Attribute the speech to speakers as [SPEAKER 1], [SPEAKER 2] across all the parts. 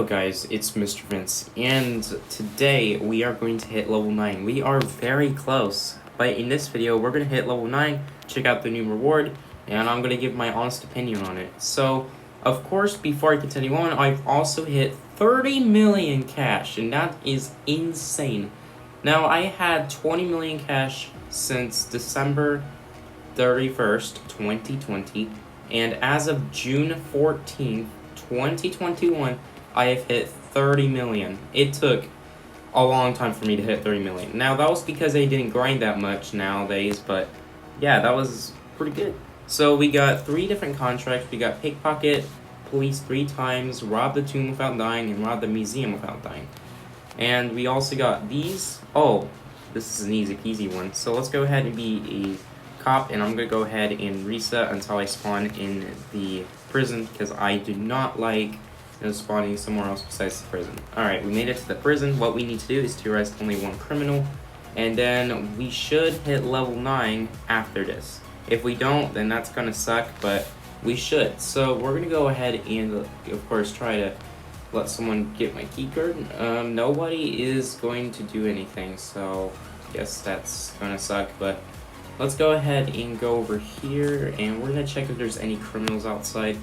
[SPEAKER 1] Yo guys, it's Mr. Vince, and today we are going to hit level 9. We are very close, but in this video we're going to hit level 9, check out the new reward, and I'm going to give my honest opinion on it. So, of course, before I continue on, I've also hit 30 million cash, and that is insane. Now, I had 20 million cash since December 31st, 2020, and as of June 14th, 2021, I have hit 30 million. It took a long time for me to hit 30 million. Now, that was because I didn't grind that much nowadays, but yeah, that was pretty good. So we got 3 different contracts. We got pickpocket police 3 times, rob the tomb without dying, and rob the museum without dying. And we also got these. Oh, this is an easy peasy one. So let's go ahead and be a cop, and I'm gonna go ahead and reset until I spawn in the prison, because I do not like spawning somewhere else besides the prison. Alright, we made it to the prison. What we need to do is to arrest only 1 criminal, and then we should hit level 9 after this. If we don't, then that's gonna suck, but we should. So we're gonna go ahead and, of course, try to let someone get my keycard. Nobody is going to do anything, so I guess that's gonna suck, but let's go ahead and go over here, and we're gonna check if there's any criminals outside.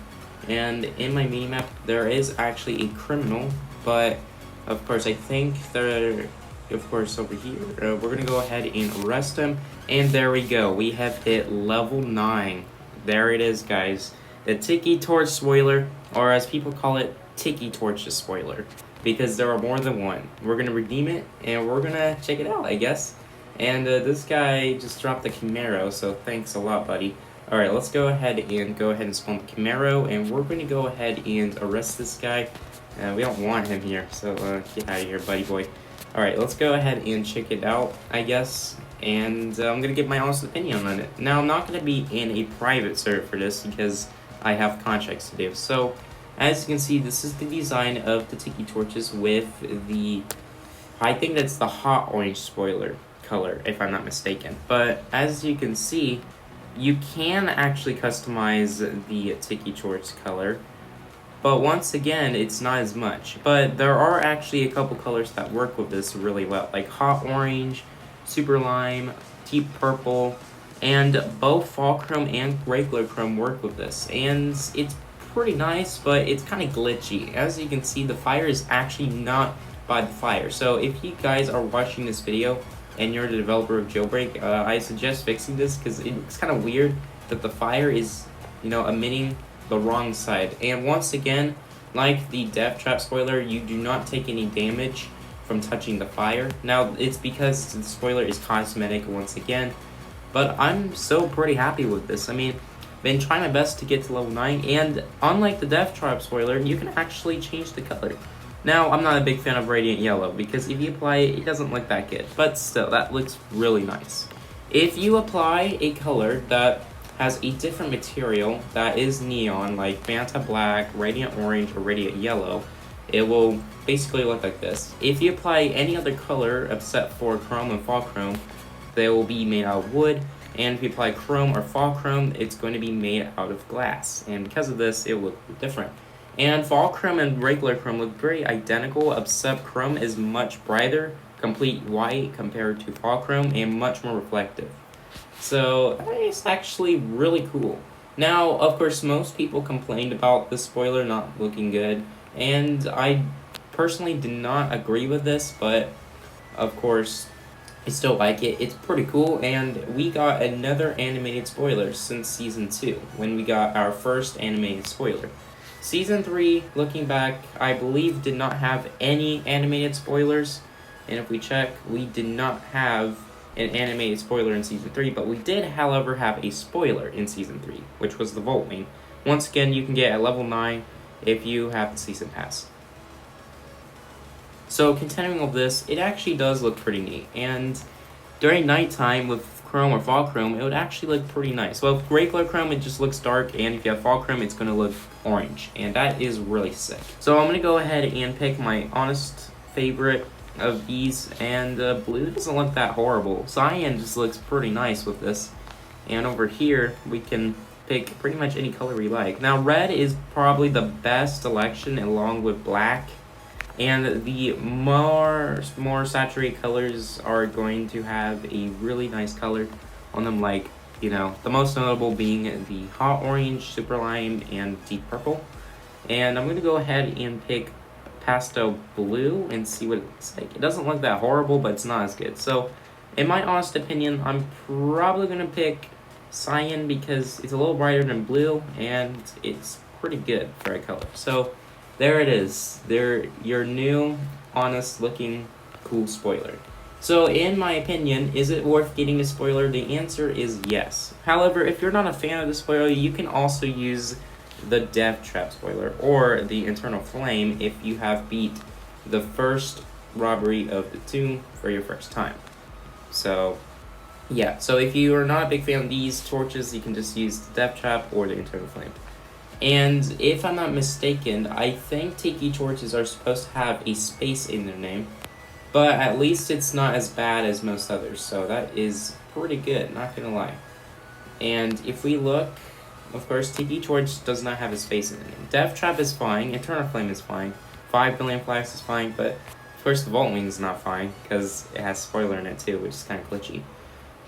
[SPEAKER 1] And in my minimap, there is actually a criminal, but of course, I think they're, of course, over here. We're gonna go ahead and arrest him, and there we go. We have hit level 9. There it is, guys. The Tiki Torch spoiler, or as people call it, Tiki Torches spoiler, because there are more than one. We're gonna redeem it, and we're gonna check it out, I guess. And this guy just dropped the Camaro, so thanks a lot, buddy. Alright, let's go ahead and spawn the Camaro, and we're going to go ahead and arrest this guy. We don't want him here, so get out of here, buddy boy. Alright, let's go ahead and check it out, I guess, and I'm going to give my honest opinion on it. Now, I'm not going to be in a private server for this, because I have contracts to do. So, as you can see, this is the design of the Tiki Torches with the, I think that's the hot orange spoiler color, if I'm not mistaken. But, as you can see, you can actually customize the Tiki Torch color, but once again, it's not as much. But there are actually a couple colors that work with this really well, like Hot Orange, Super Lime, Deep Purple, and both Fall Chrome and regular Chrome work with this. And it's pretty nice, but it's kind of glitchy. As you can see, the fire is actually not by the fire. So if you guys are watching this video, and you're the developer of Jailbreak, I suggest fixing this, because it's kind of weird that the fire is, emitting the wrong side. And once again, like the Death Trap spoiler, you do not take any damage from touching the fire. Now, it's because the spoiler is cosmetic once again, but I'm still pretty happy with this. I mean, been trying my best to get to level 9, and unlike the Death Trap spoiler, you can actually change the color. Now, I'm not a big fan of Radiant Yellow, because if you apply it, it doesn't look that good. But still, that looks really nice. If you apply a color that has a different material that is neon, like Fanta Black, Radiant Orange, or Radiant Yellow, it will basically look like this. If you apply any other color except for Chrome and Fall Chrome, they will be made out of wood. And if you apply Chrome or Fall Chrome, it's going to be made out of glass. And because of this, it will look different. And Fall Chrome and regular Chrome look very identical, except Chrome is much brighter, complete white compared to Fall Chrome, and much more reflective. So, it's actually really cool. Now, of course, most people complained about the spoiler not looking good, and I personally did not agree with this, but, of course, I still like it. It's pretty cool, and we got another animated spoiler since Season 2, when we got our first animated spoiler. Season 3, looking back, I believe did not have any animated spoilers. And if we check, we did not have an animated spoiler in Season 3, but we did, however, have a spoiler in Season 3, which was the Vault Lane. Once again, you can get at level 9 if you have the Season Pass. So, continuing with this, it actually does look pretty neat. And during nighttime with Chrome or Fall Chrome, it would actually look pretty nice. Well, with regular Chrome, it just looks dark, and if you have Fall Chrome, it's going to look orange, and that is really sick. So I'm going to go ahead and pick my honest favorite of these, and blue doesn't look that horrible. Cyan just looks pretty nice with this, and over here, we can pick pretty much any color we like. Now, red is probably the best selection along with black And the more saturated colors are going to have a really nice color on them, like, you know, the most notable being the hot orange, super lime, and deep purple. And I'm going to go ahead and pick pastel blue and see what it looks like. It doesn't look that horrible, but it's not as good. So, in my honest opinion, I'm probably going to pick cyan because it's a little brighter than blue, and it's pretty good for a color. So, there it is. There, your new, honest-looking, cool spoiler. So, in my opinion, is it worth getting a spoiler? The answer is yes. However, if you're not a fan of the spoiler, you can also use the Death Trap spoiler or the Internal Flame if you have beat the first robbery of the tomb for your first time. So, yeah. So, if you are not a big fan of these torches, you can just use the Death Trap or the Internal Flame. And if I'm not mistaken, I think Tiki Torches are supposed to have a space in their name, but at least it's not as bad as most others, so that is pretty good, not gonna lie. And if we look, of course, Tiki Torch does not have a space in the name. Death Trap is fine, Eternal Flame is fine, 5 billion flags is fine, but of course the Vault Wing is not fine, because it has spoiler in it too, which is kind of glitchy.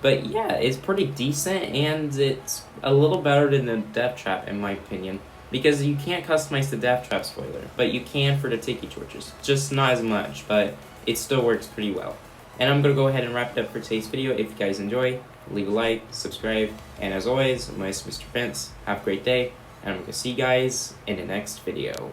[SPEAKER 1] But yeah, it's pretty decent, and it's a little better than the Death Trap, in my opinion. Because you can't customize the Death Trap spoiler, but you can for the Tiki Torches. Just not as much, but it still works pretty well. And I'm going to go ahead and wrap it up for today's video. If you guys enjoy, leave a like, subscribe, and as always, my name is Mr. Vince. Have a great day, and I'm going to see you guys in the next video.